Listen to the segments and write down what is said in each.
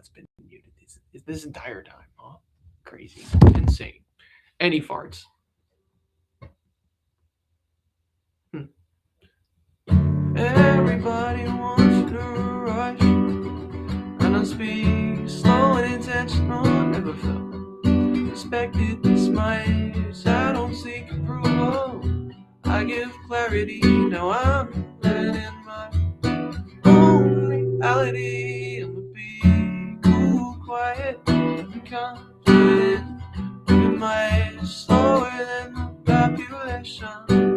it's been muted this entire time, huh? Crazy. Insane. Any farts. Everybody wants to rush. I don't speak slow and intentional. Never felt respected this much. I don't seek approval. I give clarity. Now I'm living in my own reality. I'ma be cool, quiet, and confident. Moving much slower than the population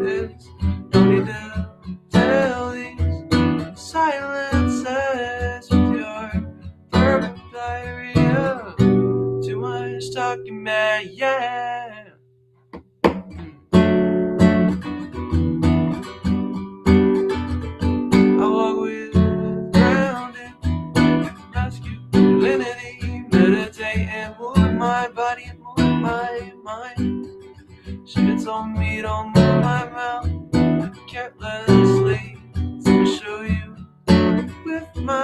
is. No need to tell these silences with your verbal diarrhea. Too much talking, man, yeah. I walk with grounded masculinity, meditate and move my body and move my mind. Spits on me, don't move my mouth carelessly. So I'll show you with my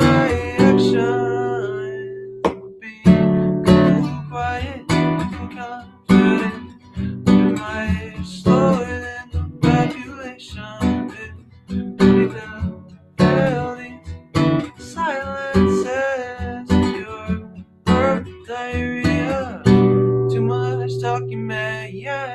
actions. I'll be cool, quiet, and confident. Moving much slower than the population is. Need to feel these silences with your verbal diarrhea. Too much talking, man, yeah.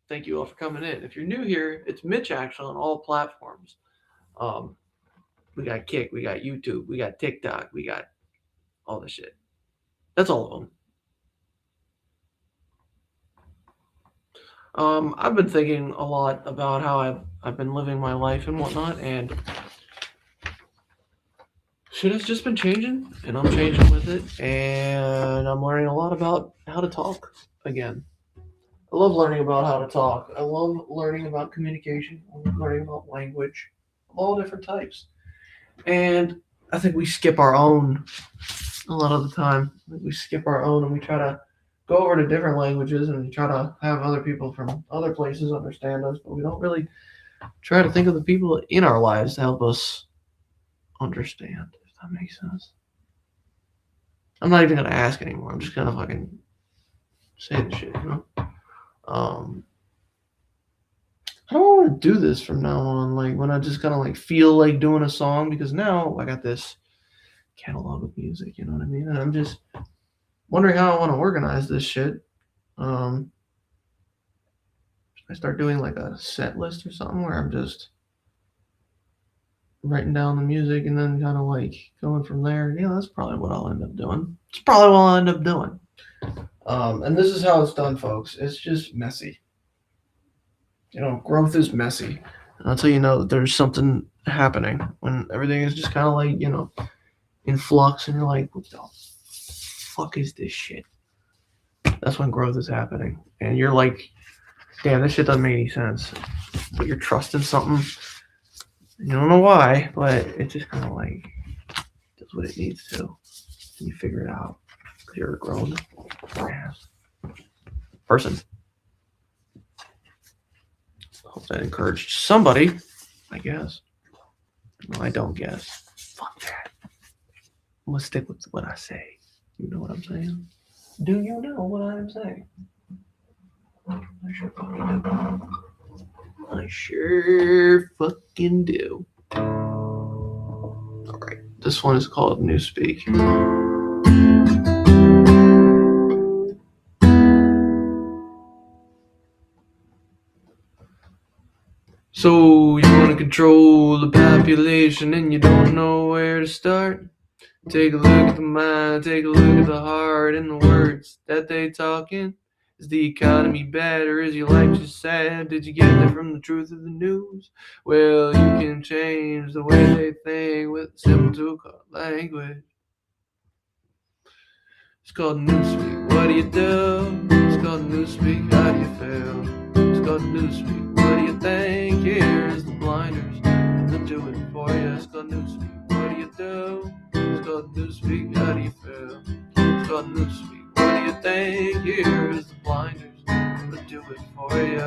Thank you all for coming in. If you're new here, it's Mitch Actually on all platforms. We got Kick, we got YouTube, we got TikTok, we got all the shit. That's all of them. I've been thinking a lot about how I've been living my life and whatnot, and shit has just been changing, and I'm changing with it, and I'm learning a lot about how to talk again. I love learning about how to talk. I love learning about communication. I love learning about language of all different types. And I think we skip our own a lot of the time. We skip our own and we try to go over to different languages and we try to have other people from other places understand us, but we don't really try to think of the people in our lives to help us understand, if that makes sense. I'm not even going to ask anymore. I'm just going to fucking say the shit, you know? I don't want to do this from now on, like when I just kind of like feel like doing a song, because now I got this catalog of music, you know what I mean? And I'm just wondering how I want to organize this shit. I start doing like a set list or something where I'm just writing down the music and then kind of like going from there. Yeah, that's probably what I'll end up doing. It's probably what I'll end up doing. And this is how it's done, folks. It's just messy. You know, growth is messy. And that's how you know that there's something happening when everything is just kind of like, you know, in flux and you're like, what the fuck is this shit? That's when growth is happening. And you're like, damn, this shit doesn't make any sense. But you're trusting something. You don't know why, but it's just kind of like does what it needs to. And you figure it out. Because you're a grown ass person. Hope that encouraged somebody, I guess. No, I don't guess. Fuck that. I'm going to stick with what I say. You know what I'm saying? Do you know what I'm saying? I sure fucking do. I sure fucking do. Alright, this one is called Newspeak. So you want to control the population and you don't know where to start? Take a look at the mind, take a look at the heart and the words that they talking. Is the economy bad or is your life just sad? Did you get that from the truth of the news? Well, you can change the way they think with simple tool called language. It's called Newspeak. What do you do? It's called Newspeak. How do you feel? It's called Newspeak. What do you think? Here's the blinders that do it for you. It's called Newspeak. What do you do? It's called Newspeak. How do you feel? It's called Newspeak. What do you think? Here's the blinders that do it for you.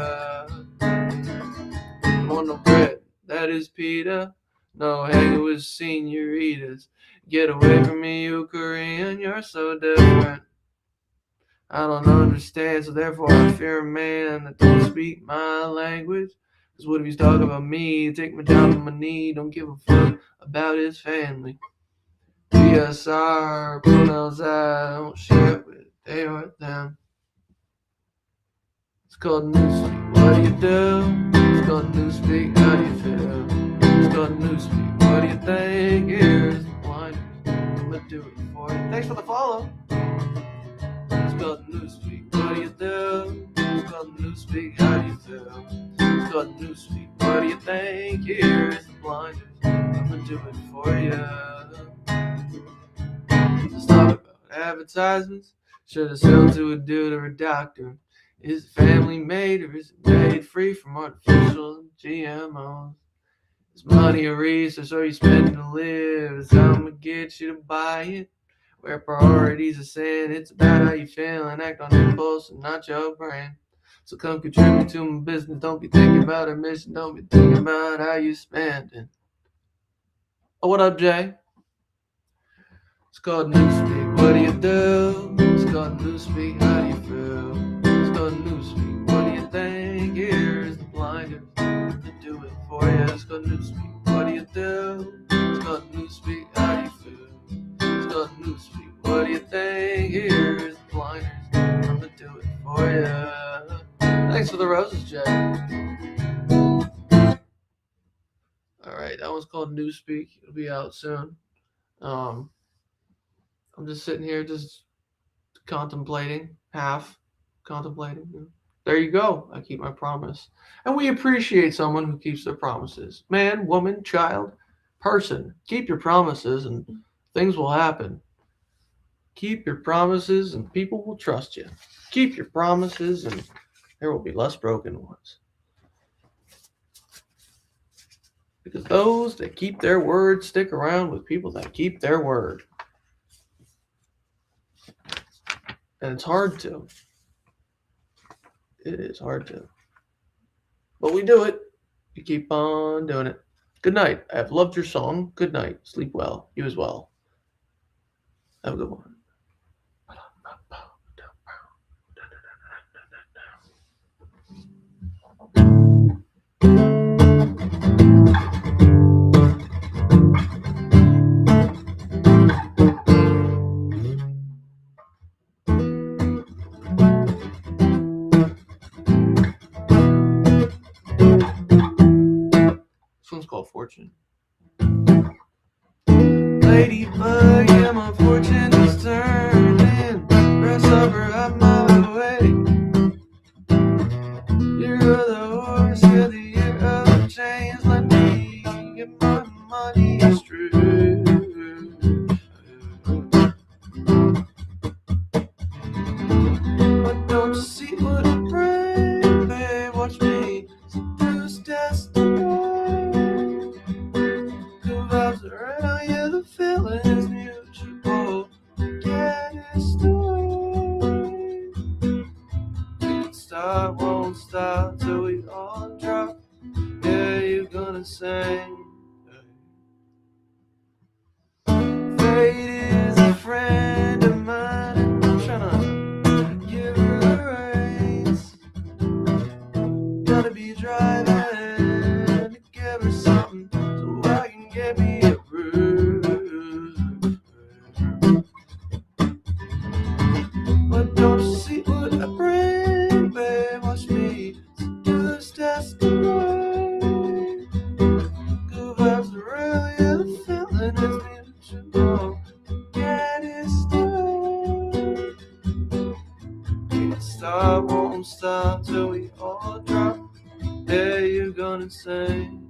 On the bread, that is Peter. No hanging with senoritas. Get away from me, you Korean. You're so different. I don't understand, so therefore I fear a man that don't speak my language. Cause what if he's talking about me? Take me down to my knee. Don't give a fuck about his family. PSR, pronouns I don't share with they or them. It's called Newspeak. What do you do? It's called Newspeak. How do you feel? It's called Newspeak. What do you think? Here's the blinders. I'm gonna do it for you. Thanks for the follow. It's called Newspeak. What do you do? It's called Newspeak. How do you feel? It's called Newspeak. What do you think? Here's the blinders. I'm gonna do it for you. Let's talk about advertisements. Should I sell to a dude or a doctor? Is it family made or is it made free from artificial GMOs? Is money a resource or you spend to live? Is how I'm gonna get you to buy it? Where priorities are saying it's about how you feel and act on impulse and not your brain. So come contribute to my business. Don't be thinking about a mission. Don't be thinking about how you spend it. Oh, what up, Jay? It's called Newspeak. What do you do? It's called Newspeak. How do you feel? It's called Newspeak. What do you think? Here's the blinders to do it for you. It's called Newspeak. What do you do? It's called Newspeak. How do you feel? It's called Newspeak. What do you think? Here's the blinders. I'm gonna do it for you. Thanks for the roses, Jay. Alright, that one's called Newspeak. It'll be out soon. I'm just sitting here just contemplating. There you go. I keep my promise. And we appreciate someone who keeps their promises. Man, woman, child, person. Keep your promises and things will happen. Keep your promises and people will trust you. Keep your promises and there will be less broken ones. Because those that keep their word stick around with people that keep their word. And it's hard to. It is hard to. But we do it. We keep on doing it. Good night. I have loved your song. Good night. Sleep well. You as well. Have a good one. This one's called Fortune. Ladybug, yeah, my fortune is turning. Grasshopper, I'm on my way. Year of the horse, yeah, the year of the chains. Let me get my money straight. But don't you see what I bring, babe? Watch me seduce destiny. The vibes around, yeah, the feeling is mutual. Get it started. Can't stop, won't stop till we all drop. Yeah, you're gonna sing. Fate is a friend of mine, and I'm tryna give her the reins. Gotta be driving to give her something so I can get me a bruise. But don't you see what I bring, babe? Watch me seduce destiny. Good vibes are real, yeah, the feeling is mutual. Get it started. Can't stop, won't stop till we all drop. Yeah, you're gonna sing.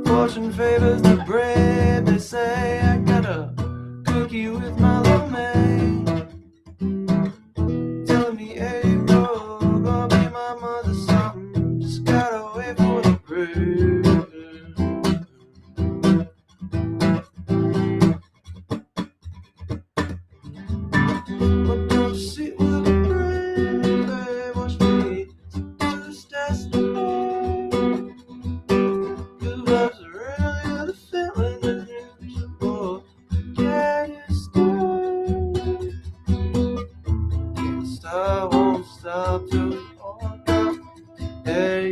Fortune favors the brave, they say. I got a cookie with my little maid. Telling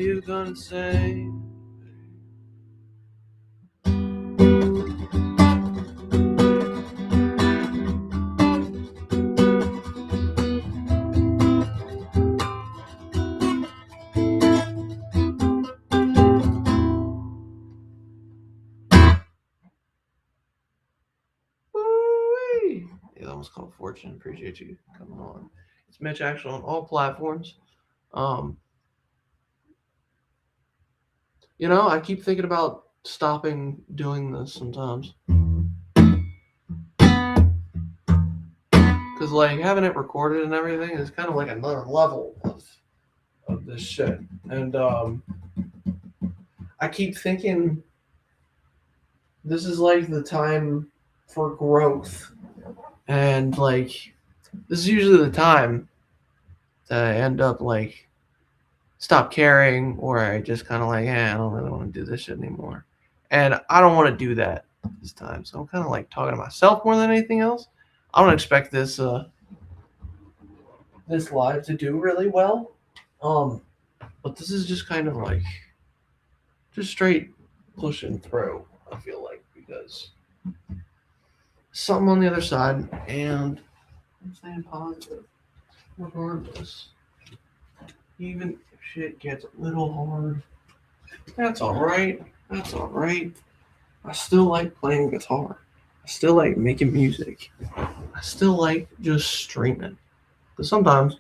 you gonna say? Woo-wee. Yeah, that was called Fortune. Appreciate you coming on. It's MitchActually on all platforms. You know, I keep thinking about stopping doing this sometimes. Because, like, having it recorded and everything is kind of like another level of this shit. And I keep thinking this is like the time for growth. And, like, this is usually the time that I end up, like, stop caring, or I just kind of like, I don't really want to do this shit anymore. And I don't want to do that this time. So I'm kind of like talking to myself more than anything else. I don't expect this this live to do really well. But this is just kind of like just straight pushing through, I feel like, because something on the other side, and I'm staying positive regardless. Even if shit gets a little hard, that's alright. That's alright. I still like playing guitar. I still like making music. I still like just streaming. Because sometimes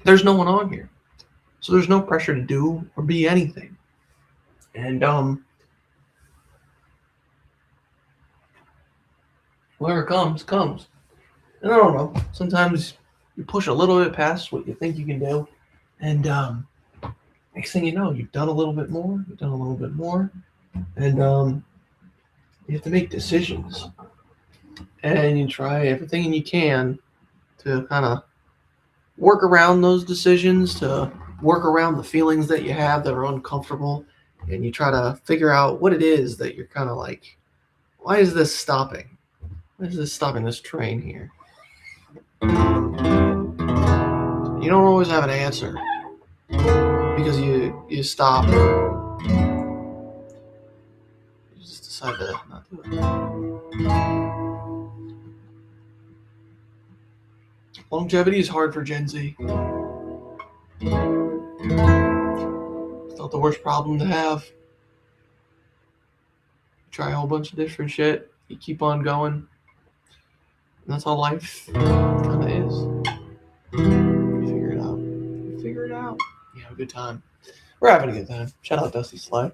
there's no one on here. So there's no pressure to do or be anything. And whatever comes. And I don't know. Sometimes you push a little bit past what you think you can do. And next thing you know, you've done a little bit more. And you have to make decisions. And you try everything you can to kind of work around those decisions, to work around the feelings that you have that are uncomfortable. And you try to figure out what it is that you're kind of like, why is this stopping? Why is this stopping this train here? You don't always have an answer because you stop. You just decide to not do it. Longevity is hard for Gen Z. It's not the worst problem to have. You try a whole bunch of different shit. You keep on going. And that's how life kind of is. You figure it out. You have a good time. We're having a good time. Shout out Dusty Slide.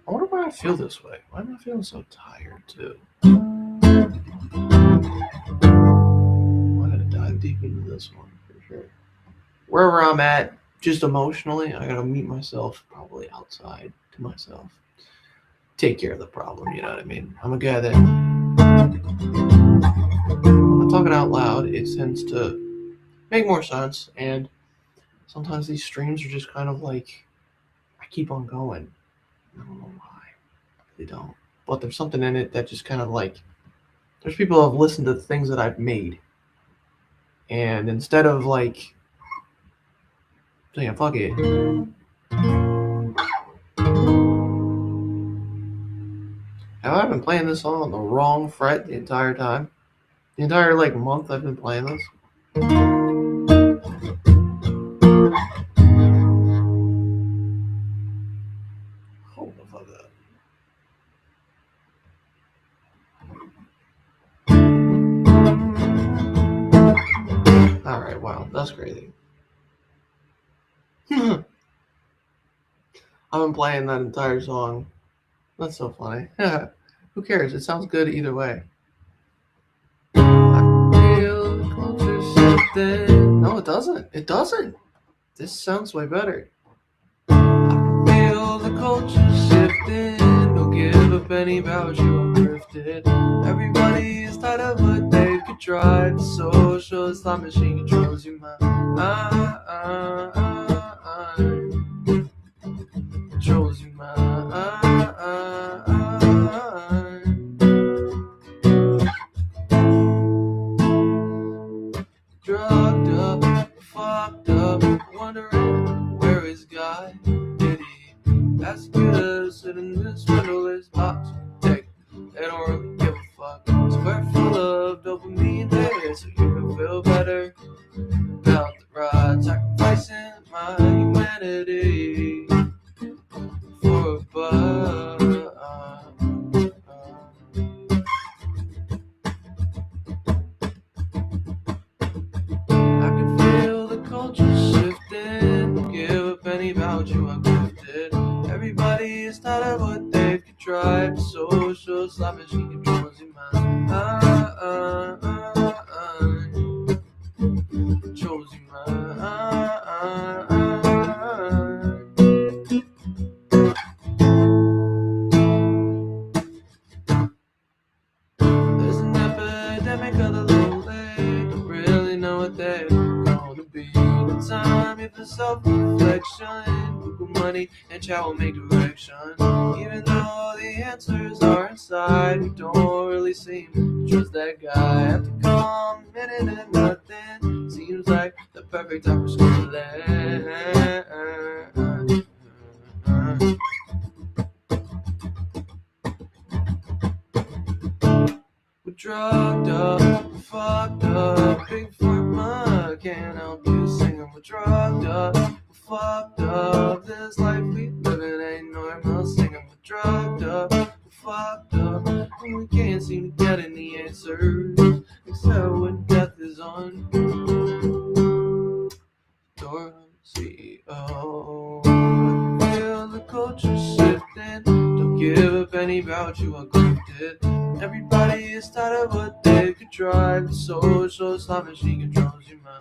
I wonder why I feel this way. Why am I feeling so tired too? I gotta dive deep into this one for sure. Wherever I'm at, just emotionally, I gotta meet myself probably outside to myself. Take care of the problem, you know what I mean? I'm a guy that when I'm talking out loud, it tends to make more sense, and sometimes these streams are just kind of like I keep on going. I don't know why. They don't. But there's something in it that just kind of like there's people who have listened to the things that I've made. And instead of like saying fuck it, have I been playing this song on the wrong fret the entire time? The entire like month I've been playing this. Hold the fuck up. Alright, wow, that's crazy. I've been playing that entire song. That's so funny. Who cares? It sounds good either way. I feel the culture shifting. No, it doesn't. It doesn't. This sounds way better. I feel the culture shifting. Don't give a penny about you, I'm drifted. Everybody is tired of what they've contrived. The social slot machine controls your mind. why did he ask you to sit in this windowless box? They don't really give a fuck. Square full of dopamine there, so you can feel better about the ride. Sacrificing my humanity for a buck. I can feel the culture shifting. Don't give a penny about you, I gifted. Everybody is tired of what they've contrived. Social slavish, he controls your mind. Controls your mind. There's an epidemic of the lonely. Don't really know what they're gonna be. The time for self-reflection. Google money and chat will make direction. Even though the answers are inside, we don't really seem to trust that guy. After committing and nothing seems like the perfect time for schooling. We're drugged up, we're fucked up. Big pharma can't help you sing. We're drugged up, we're fucked up. This life we live in ain't normal. Singing, we're drugged up, we're fucked up, and we can't seem to get any answers except when death is on your CEO. Feel the culture shifting. Don't give a penny about you, I gifted. Everybody is tired of what they could drive. The social slot machine controls your mind.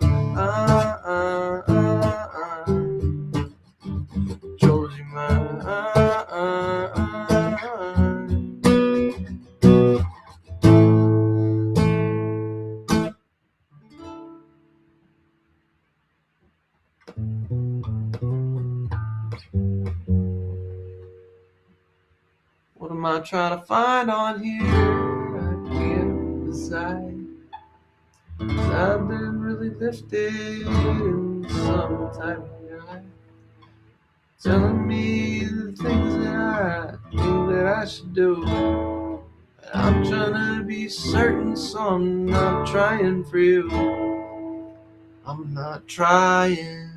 Controls your mind. What am I trying to find on here? I can't decide. 'Cause I've been really lifted in some type of guy, telling me the things that I think that I should do. But I'm trying to be certain, so I'm not trying for you. I'm not trying.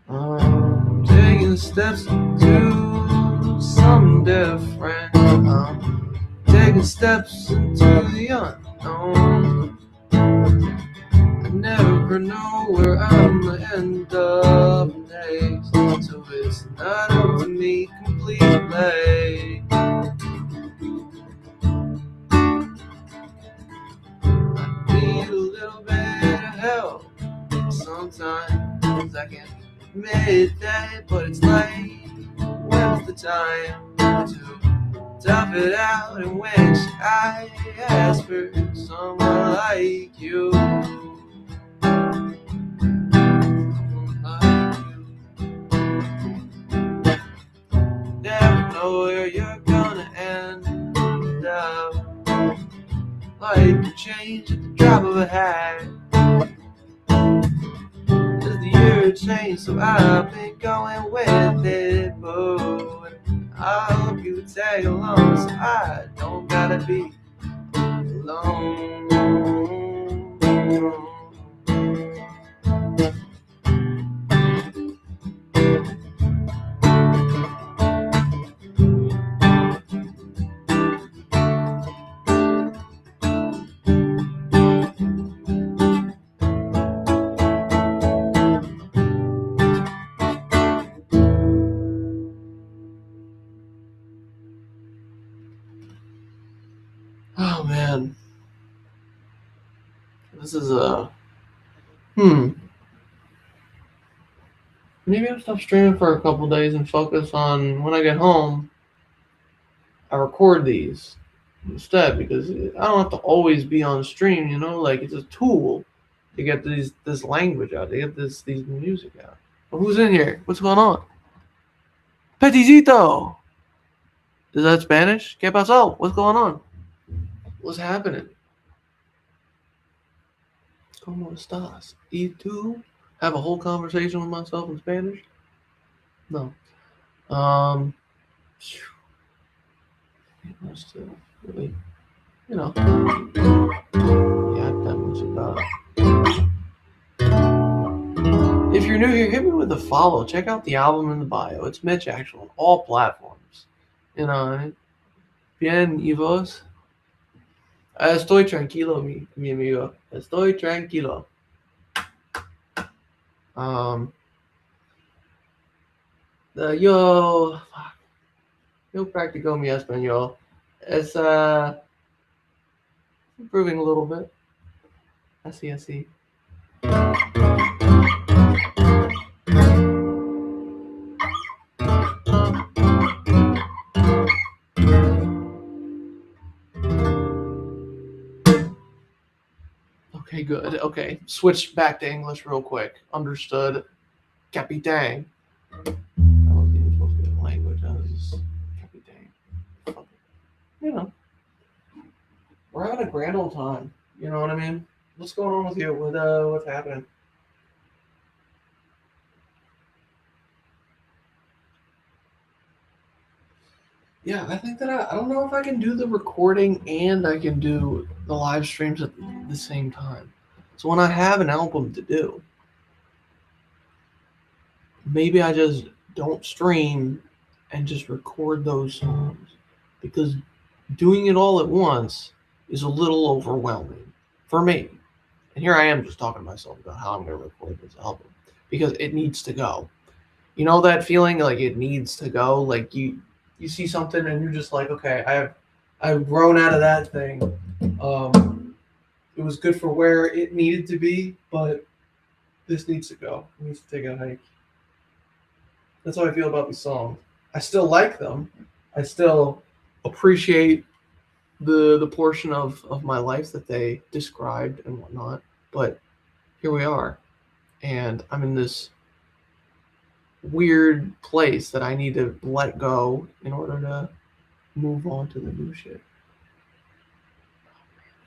I'm taking steps to some different. I'm taking steps into the unknown. I never know where I'm gonna end up next, so it's not up to me completely. I need a little bit of help sometimes. I can admit that, but it's like, when's the time to tough it out? And when should I ask for someone like you? Someone like you. Never know where you're gonna end up. Life can change at the drop of a hat. As the year changed, so I've been going with it, boo. I hope you would tag along, so I don't gotta be alone. Oh man, this is maybe I'll stop streaming for a couple days and focus on when I get home. I record these instead because I don't have to always be on stream. You know, like it's a tool to get this language out, to get these music out. Well, who's in here? What's going on? Peticito. Is that Spanish? ¿Qué pasó? What's going on? What's happening? ¿Cómo estás? ¿Y tú? have a whole conversation with myself in Spanish? No. That's really, yeah, that much about it. If you're new here, hit me with a follow. Check out the album in the bio. It's Mitch Actual on all platforms. Bien, ¿y vos? Estoy tranquilo, mi amigo. Estoy tranquilo. Yo practico mi español. Es improving a little bit. Así. Okay, good. Okay, switch back to English real quick. Understood. Capitang. I wasn't even supposed to be a language. I was just Capitang. We're having a grand old time. You know what I mean? What's going on with you? What's happening? Yeah, I think that I don't know if I can do the recording and I can do the live streams at the same time. So when I have an album to do, maybe I just don't stream and just record those songs, because doing it all at once is a little overwhelming for me. And here I am just talking to myself about how I'm going to record this album because it needs to go. You know that feeling like it needs to go? Like you see something and you're just like, okay, I've grown out of that thing. It was good for where it needed to be, but this needs to go. It needs to take a hike. That's how I feel about these songs. I still like them. I still appreciate the portion of my life that they described and whatnot. But here we are. And I'm in this weird place that I need to let go in order to move on to the new shit.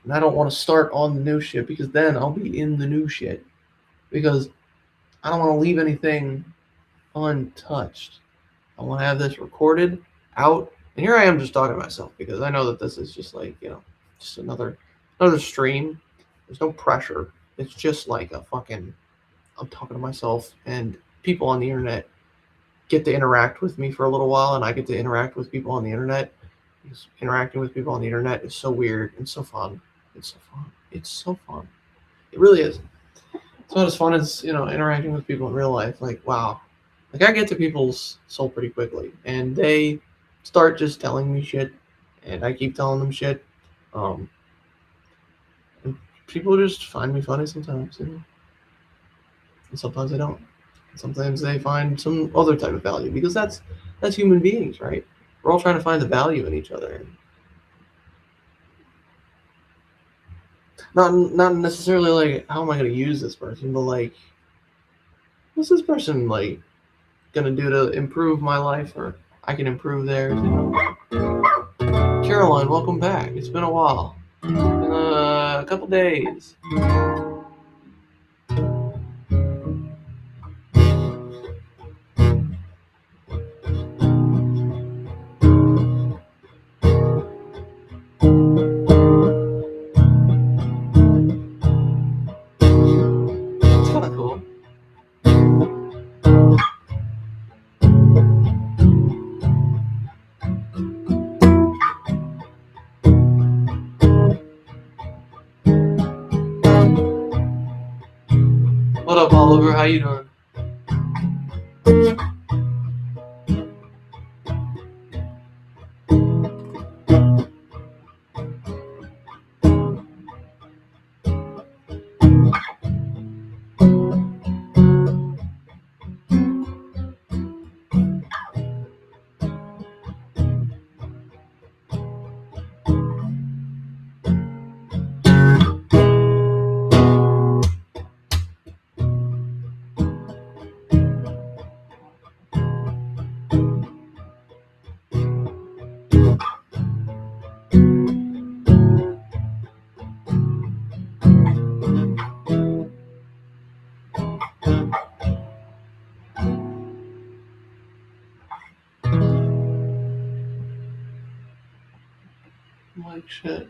And I don't want to start on the new shit because then I'll be in the new shit. Because I don't want to leave anything untouched. I want to have this recorded, out. And here I am just talking to myself because I know that this is just like, just another stream. There's no pressure. It's just like I'm talking to myself, and people on the internet get to interact with me for a little while, and I get to interact with people on the internet. Because interacting with people on the internet is so weird and so fun. It's so fun. It really is. It's not as fun as, interacting with people in real life. Like, wow. Like, I get to people's soul pretty quickly, and they start just telling me shit, and I keep telling them shit. And people just find me funny sometimes, And sometimes they don't. Sometimes they find some other type of value, because that's human beings, right? We're all trying to find the value in each other. Not necessarily like, how am I going to use this person, but like, what's this person like going to do to improve my life, or I can improve theirs, Caroline, welcome back. It's been a while. It's been a couple days. It's kind of cool. What up, Oliver? How you doing? like shit.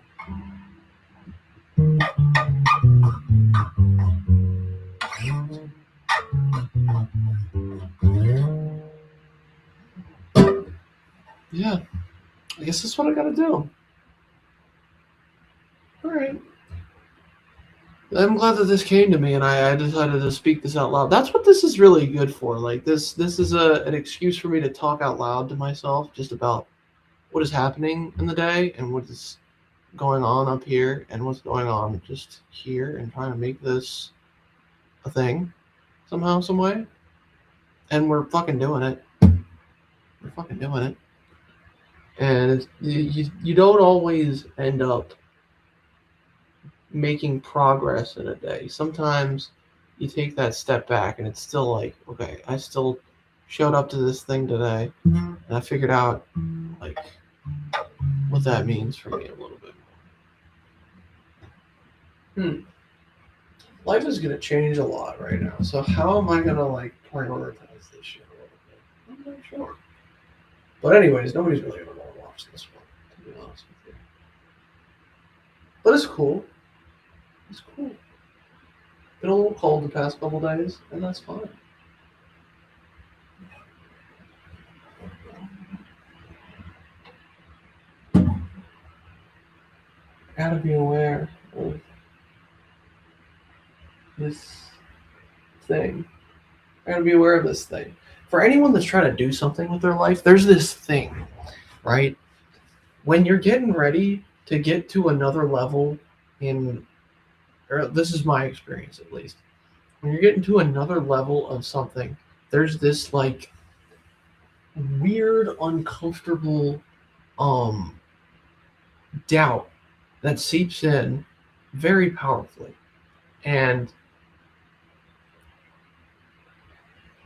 Yeah, I guess that's what I gotta do. Alright. I'm glad that this came to me and I decided to speak this out loud. That's what this is really good for. Like this is an excuse for me to talk out loud to myself just about what is happening in the day and what is going on up here and what's going on just here, and trying to make this a thing somehow, some way. And we're fucking doing it. We're fucking doing it. And it's, you don't always end up making progress in a day. Sometimes you take that step back and it's still like, okay, I still showed up to this thing today and I figured out like what that means for me a little bit more. Life is gonna change a lot right now. So how am I gonna like prioritize this shit a little bit? I'm not sure. But anyways, nobody's really gonna want to watch this one, to be honest with you. But it's cool. It's cool. Been a little cold the past couple days, and that's fine. Gotta be aware of this thing. I gotta be aware of this thing. For anyone that's trying to do something with their life, there's this thing, right? When you're getting ready to get to another level or this is my experience at least, when you're getting to another level of something, there's this like weird, uncomfortable doubt that seeps in very powerfully. And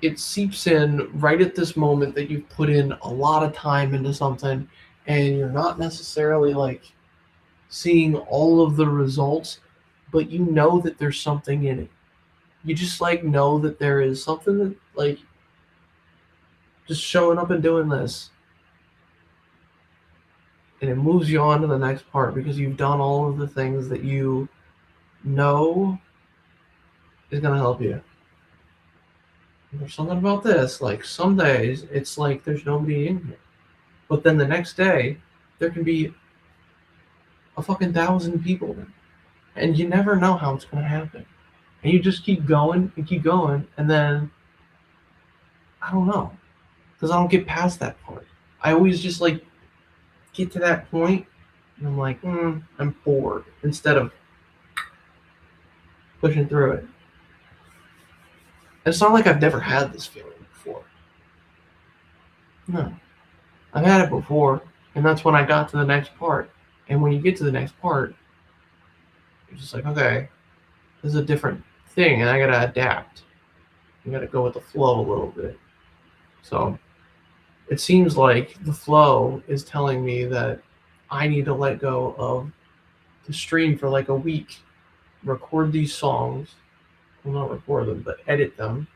it seeps in right at this moment that you've put in a lot of time into something and you're not necessarily like seeing all of the results, but you know that there's something in it. You just like know that there is something that like just showing up and doing this. And it moves you on to the next part because you've done all of the things that you know is going to help you. There's something about this, like some days it's like there's nobody in here. But then the next day, there can be a fucking 1,000 people in. And you never know how it's going to happen. And you just keep going and keep going. And then, I don't know. Because I don't get past that part. I always just like get to that point and I'm like, I'm bored. Instead of pushing through it. And it's not like I've never had this feeling before. No. I've had it before. And that's when I got to the next part. And when you get to the next part, you're just like, okay, this is a different thing, and I gotta adapt. I gotta go with the flow a little bit. So it seems like the flow is telling me that I need to let go of the stream for like a week, record these songs, well, not record them, but edit them,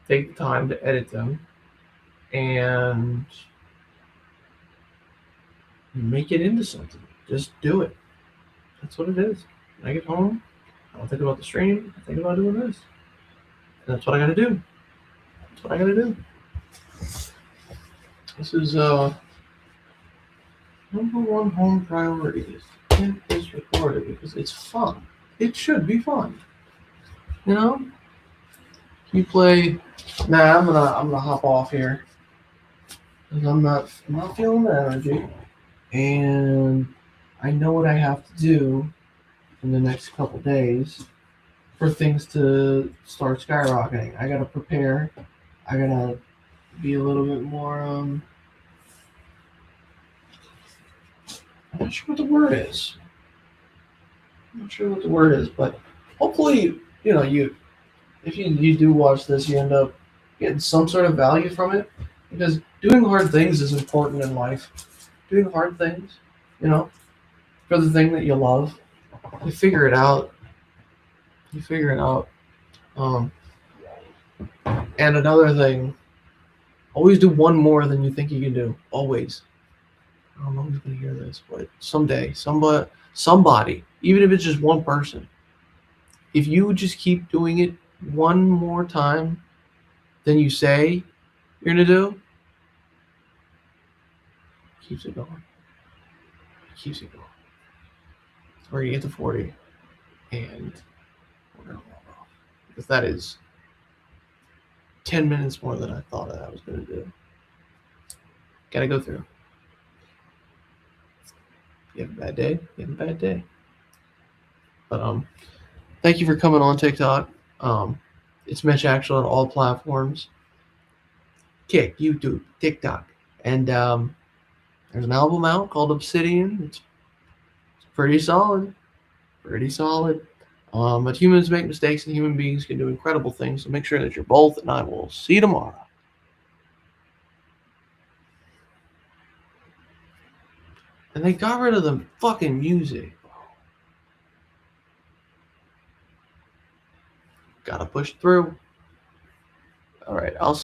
take the time to edit them, and make it into something. Just do it. That's what it is. When I get home, I don't think about the stream, I think about doing this. And that's what I gotta do. That's what I gotta do. This is number one home priority is get this recorded because it's fun. It should be fun. You know? You play I'm gonna hop off here. Because I'm not feeling the energy. And I know what I have to do in the next couple days for things to start skyrocketing. I gotta prepare. I gotta be a little bit more I'm not sure what the word is. But hopefully, if you do watch this, you end up getting some sort of value from it. Because doing hard things is important in life. Doing hard things, for the thing that you love, you figure it out. And another thing, always do one more than you think you can do. Always. I don't know who's gonna hear this, but someday, somebody, even if it's just one person, if you just keep doing it one more time than you say you're gonna do, keeps it going. Keeps it going. We're gonna get to 40, and we're gonna log off because that is 10 minutes more than I thought I was gonna do. Gotta go through. You have a bad day. You have a bad day. But thank you for coming on TikTok. It's MitchActually on all platforms. Kick, YouTube, TikTok, and there's an album out called Obsidian. It's pretty solid. Pretty solid. But humans make mistakes and human beings can do incredible things. So make sure that you're both, and I will see you tomorrow. And they got rid of the fucking music. Gotta push through. All right, I'll